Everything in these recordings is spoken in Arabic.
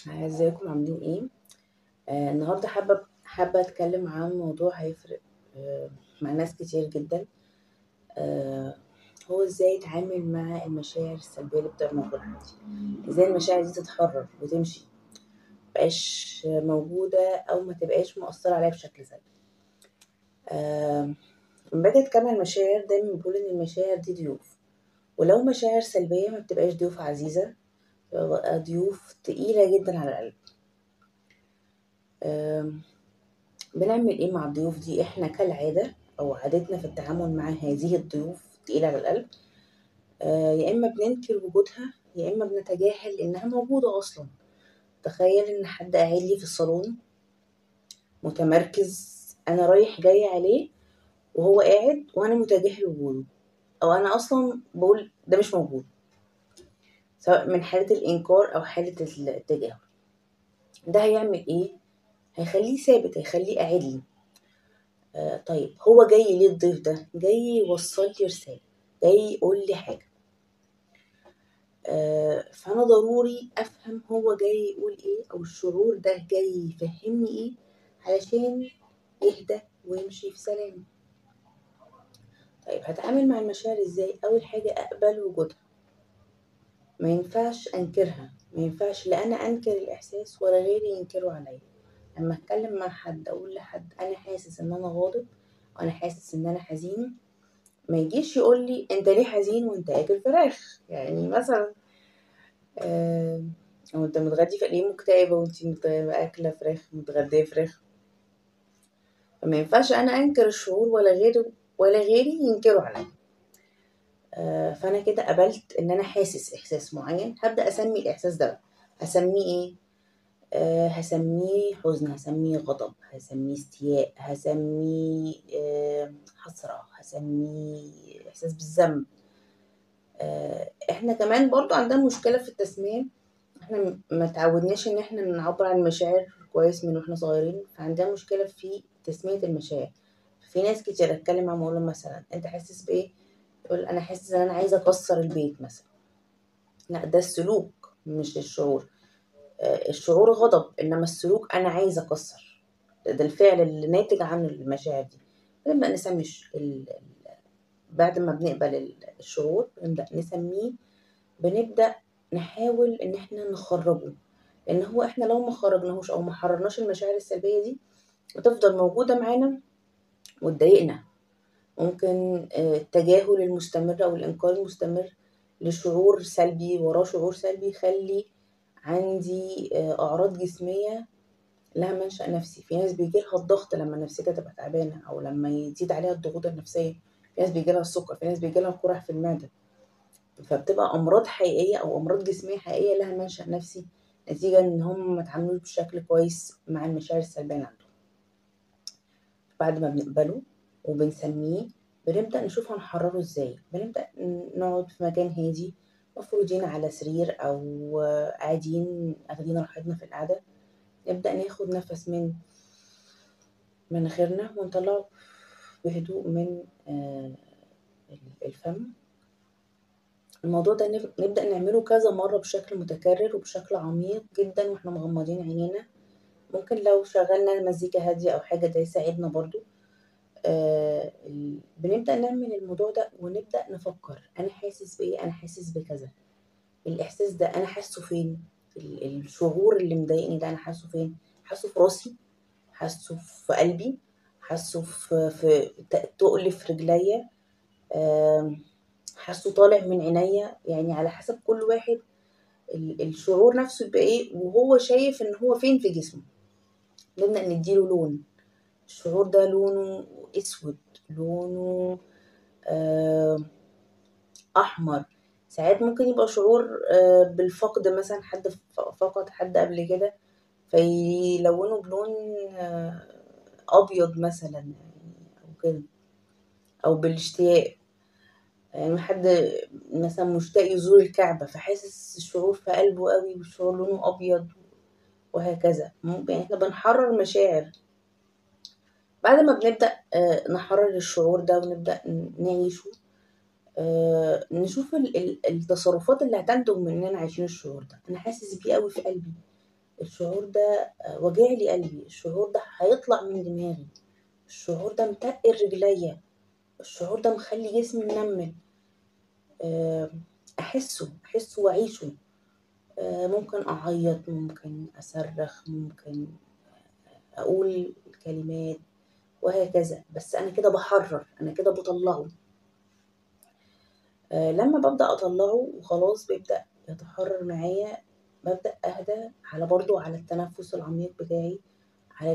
ازيكم عاملين ايه؟ النهارده حابه اتكلم عن موضوع هيفرق مع ناس كتير جدا. آه هو ازاي اتعامل مع المشاعر السلبيه اللي بتبقى موجوده عندي. ازاي المشاعر دي تتحرر وتمشي، متبقاش موجوده او ما تبقاش مؤثره عليا بشكل سلبي. آه لما باجي اتكلم عن المشاعر دايما بقول ان المشاعر دي ضيوف، ولو مشاعر سلبيه ما بتبقاش ضيوف عزيزه، بتبقى ضيوف تقيله جدا على القلب. آه بنعمل ايه مع الضيوف دي احنا كالعادة او عادتنا في التعامل مع هذه الضيوف تقيلة على القلب؟ يا اما بننكر وجودها يا اما بنتجاهل انها موجودة اصلا. تخيل ان حد قاعد لي في الصالون متمركز، انا رايح جاي عليه وهو قاعد وانا متجاهل وجوده، او انا اصلا بقول ده مش موجود، سواء من حالة الانكار او حالة التجاهل. ده هيعمل ايه؟ هيخليه ثابت، هيخليه قاعد لي. طيب هو جاي ليه الضيف ده؟ جاي يوصل لي رسالة، جاي يقول لي حاجة. فأنا ضروري أفهم هو جاي يقول إيه، أو الشعور ده جاي يفهمني إيه علشان يهدى ويمشي في سلام. طيب هتعامل مع المشاعر إزاي؟ أول حاجة أقبل وجودها، ما ينفعش أنكرها، ما ينفعش لا أنا أنكر الإحساس ولا غيري ينكره عليا. لما أتكلم مع حد أقول لحد أنا حاسس إن أنا غاضب وأنا حاسس إن أنا حزين، ما يجيش يقول لي انت ليه حزين وانت اكل فراخ يعني مثلا. آه او انت متغدي ليه مكتئبه وانت اكله فراخ، متغديه فراخ. فما ينفعش انا انكر الشعور ولا غيري ينكروا عليا. فانا كده قبلت ان انا حاسس احساس معين، هبدا اسمي الاحساس ده بقى. هسميه ايه؟ هسميه حزن، هسميه غضب، هسميه استياء، هسميه حسره، هسميه احساس بالذنب. احنا كمان برضو عندنا مشكلة في التسمية. احنا ما تعودناش ان احنا نعبر عن المشاعر كويس من واحنا صغيرين، فعندنا مشكلة في تسمية المشاعر. في ناس كتير اتكلم معاهم اقول لهم مثلا انت حاسس بايه؟ يقول انا حاسس ان انا عايزة اكسر البيت مثلا. لا، ده السلوك مش الشعور. الشعور غضب، انما السلوك انا عايزة اكسر. ده الفعل اللي ناتج عن المشاعر دي. نبدأ نسمي بعد ما بنقبل الشعور بنبدأ نسميه، بنبدأ نحاول ان احنا نخرجه. لان هو احنا لو ما خرجناهوش او ما حررناش المشاعر السلبية دي بتفضل موجودة معانا وتضايقنا. ممكن التجاهل المستمر او الانكار المستمر لشعور سلبي وراه شعور سلبي يخلي عندي اعراض جسمية لها منشأ نفسي. في ناس بيجيلها الضغط لما نفسيتها تبقى تعبانة او لما يزيد عليها الضغوط النفسية. في ناس بيجيلها السكر، في ناس بيجيلها قرح في المعدة. فبتبقى امراض حقيقيه او امراض جسميه حقيقيه لها منشأ نفسي، نتيجه ان هم ما اتعاملوش بشكل كويس مع المشاعر السلبيه اللي عندهم. بعد ما بنقبله وبنسميه بنبدا نشوف هنحرره ازاي. بنبدا نقعد في مكان هادي، مفروضين على سرير او قاعدين اخدين راحتنا في القعده. نبدا ناخد نفس من مناخيرنا ونطلعه بهدوء من الفم. الموضوع ده نبدأ نعمله كذا مرة بشكل متكرر وبشكل عميق جدا واحنا مغمضين عينينا. ممكن لو شغلنا مزيكا هادية أو حاجة ده يساعدنا برضو. بنبدأ نعمل الموضوع ده ونبدأ نفكر أنا حاسس بإيه، أنا حاسس بكذا. الإحساس ده أنا حاسه فين؟ الشعور اللي مضايقني ده أنا حاسه فين؟ حاسه في راسي، حاسه في قلبي، حاسه في تقل في رجليا، حاسه طالع من عينيا. يعني على حسب كل واحد الشعور نفسه يبقى ايه وهو شايف ان هو فين في جسمه. نبدأ نديله لون. الشعور ده لونه اسود، لونه آه، احمر. ساعات ممكن يبقى شعور بالفقد، مثلا حد فقد حد قبل كده فيلونه بلون آه، ابيض مثلا يعني، او كده. او بالاشتياق، يعني حد مثلا مشتاق يزور الكعبة فحاسس الشعور في قلبه قوي والشعور لونه أبيض، وهكذا. ممكن احنا بنحرر مشاعر. بعد ما بنبدأ نحرر الشعور ده ونبدأ نعيشه، نشوف التصرفات اللي هتنتج من اننا عايشين الشعور ده. انا حاسس بيه قوي في قلبي، الشعور ده واجع لي قلبي، الشعور ده هيطلع من دماغي، الشعور ده متقل رجليا، الشعور ده مخلي جسمي منمل. آه، احسه واعيشه. ممكن اعيط، ممكن اصرخ، ممكن اقول كلمات وهكذا، بس انا كده بحرر، انا كده بطلعه. لما ببدأ اطلعه وخلاص بيبدأ يتحرر معايا، ببدأ اهدى على برضو على التنفس العميق بتاعي، على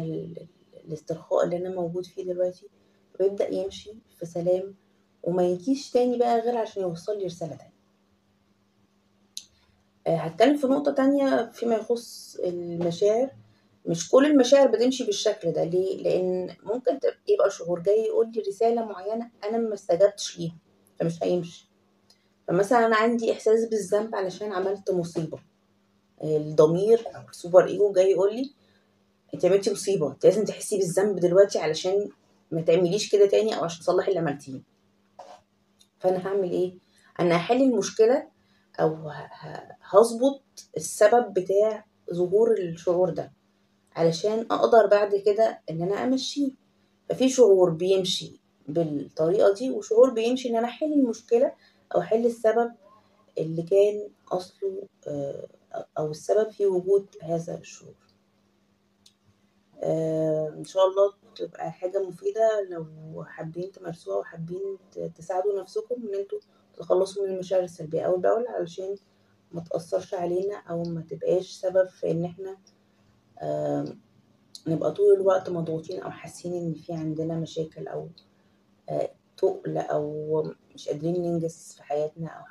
الاسترخاء اللي انا موجود فيه دلوقتي، ويبدأ يمشي في سلام، وما يجيش تاني بقى غير عشان يوصل لي رسالة تانية. هتكلم في نقطة تانية فيما يخص المشاعر. مش كل المشاعر بتمشي بالشكل ده. ليه؟ لأن ممكن يبقى شعور جاي يقول لي رسالة معينة أنا ما استجبتش ليها، فمش هيمشي. فمثلا أنا عندي إحساس بالذنب علشان عملت مصيبة، الضمير أو السوبر إيجو جاي يقول لي أنت عملتي مصيبة، أنت لازم تحسي بالذنب دلوقتي علشان ما تعمليش كده تاني، أو عشان تصلحي اللي عملتيه. فأنا هعمل إيه؟ أنا هحل المشكلة، أو هظبط السبب بتاع ظهور الشعور ده علشان اقدر بعد كده ان انا امشيه. ففي شعور بيمشي بالطريقة دي، وشعور بيمشي ان انا احل المشكلة او احل السبب اللي كان اصله او السبب في وجود هذا الشعور. ان شاء الله تبقى حاجة مفيدة لو حابين تمارسوها، وحابين تساعدوا نفسكم ان انتوا تتخلصوا من المشاعر السلبية اول باول، علشان ما تأثرش علينا او ما تبقاش سبب في ان احنا نبقى طول الوقت مضغوطين أو حاسين إن في عندنا مشاكل، أو تقل، أو مش قادرين ننجز في حياتنا، أو